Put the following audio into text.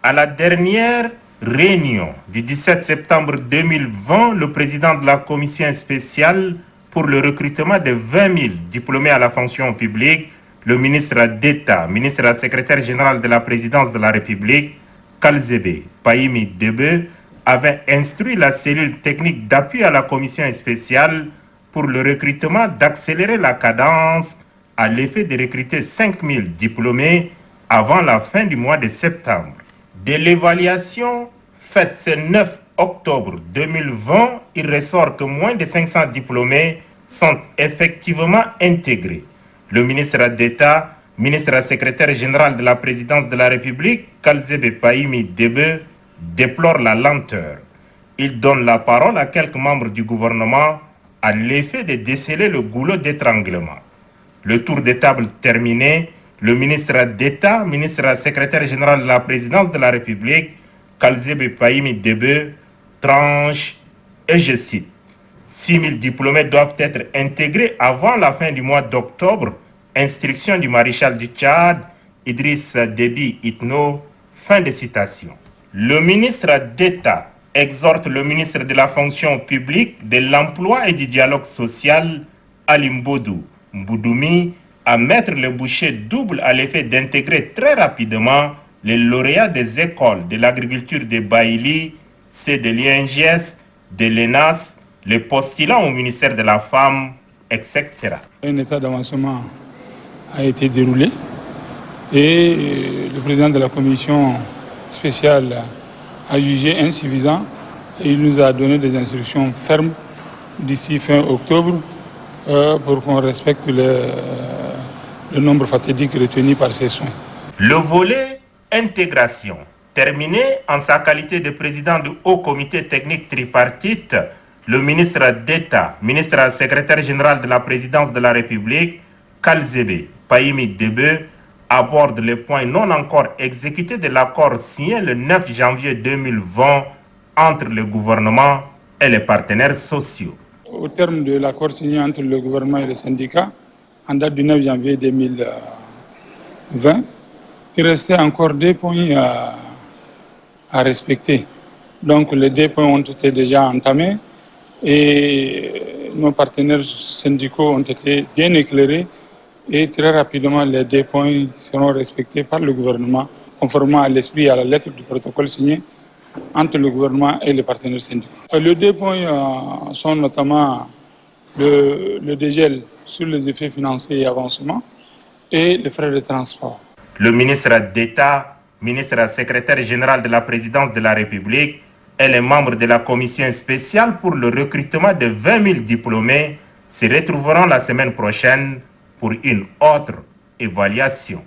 À la dernière réunion du 17 septembre 2020, le président de la commission spéciale pour le recrutement de 20 000 diplômés à la fonction publique, le ministre d'État, ministre secrétaire général de la présidence de la République, Kalzebe Payimi Debe, avait instruit la cellule technique d'appui à la commission spéciale pour le recrutement d'accélérer la cadence à l'effet de recruter 5 000 diplômés avant la fin du mois de septembre. De l'évaluation faite ce 9 octobre 2020, il ressort que moins de 500 diplômés sont effectivement intégrés. Le ministre d'État, ministre secrétaire général de la présidence de la République, Kalzebe Payimi Debe, déplore la lenteur. Il donne la parole à quelques membres du gouvernement à l'effet de déceler le goulot d'étranglement. Le tour de table terminé, le ministre d'État, ministre secrétaire général de la présidence de la République, Kalzebe Payimi Debe, tranche, et je cite, 6 000 diplômés doivent être intégrés avant la fin du mois d'octobre, instruction du maréchal du Tchad, Idriss Déby Itno, fin de citation. Le ministre d'État exhorte le ministre de la fonction publique, de l'emploi et du dialogue social, Ali Mboudoumi, à mettre le bouchée double à l'effet d'intégrer très rapidement les lauréats des écoles de l'agriculture de Baïli, ceux de l'INGS, de l'ENAS, les postulants au ministère de la Femme, etc. Un état d'avancement a été déroulé et le président de la commission spéciale a jugé insuffisant et il nous a donné des instructions fermes d'ici fin octobre pour qu'on respecte le nombre fatidique retenu par ces soins. Le volet intégration, terminé en sa qualité de président du Haut Comité technique tripartite, le ministre d'État, ministre secrétaire général de la présidence de la République, Kalzebe Payimi Debe, aborde les points non encore exécutés de l'accord signé le 9 janvier 2020 entre le gouvernement et les partenaires sociaux. Au terme de l'accord signé entre le gouvernement et les syndicats, en date du 9 janvier 2020, il restait encore 2 points à respecter. Donc les 2 points ont été déjà entamés et nos partenaires syndicaux ont été bien éclairés et très rapidement les 2 points seront respectés par le gouvernement conformément à l'esprit et à la lettre du protocole signé entre le gouvernement et les partenaires syndicaux. Les 2 points sont notamment le dégel sur les effets financiers et avancements et les frais de transport. Le ministre d'État, ministre secrétaire général de la présidence de la République et les membres de la commission spéciale pour le recrutement de 20 000 diplômés se retrouveront la semaine prochaine pour une autre évaluation.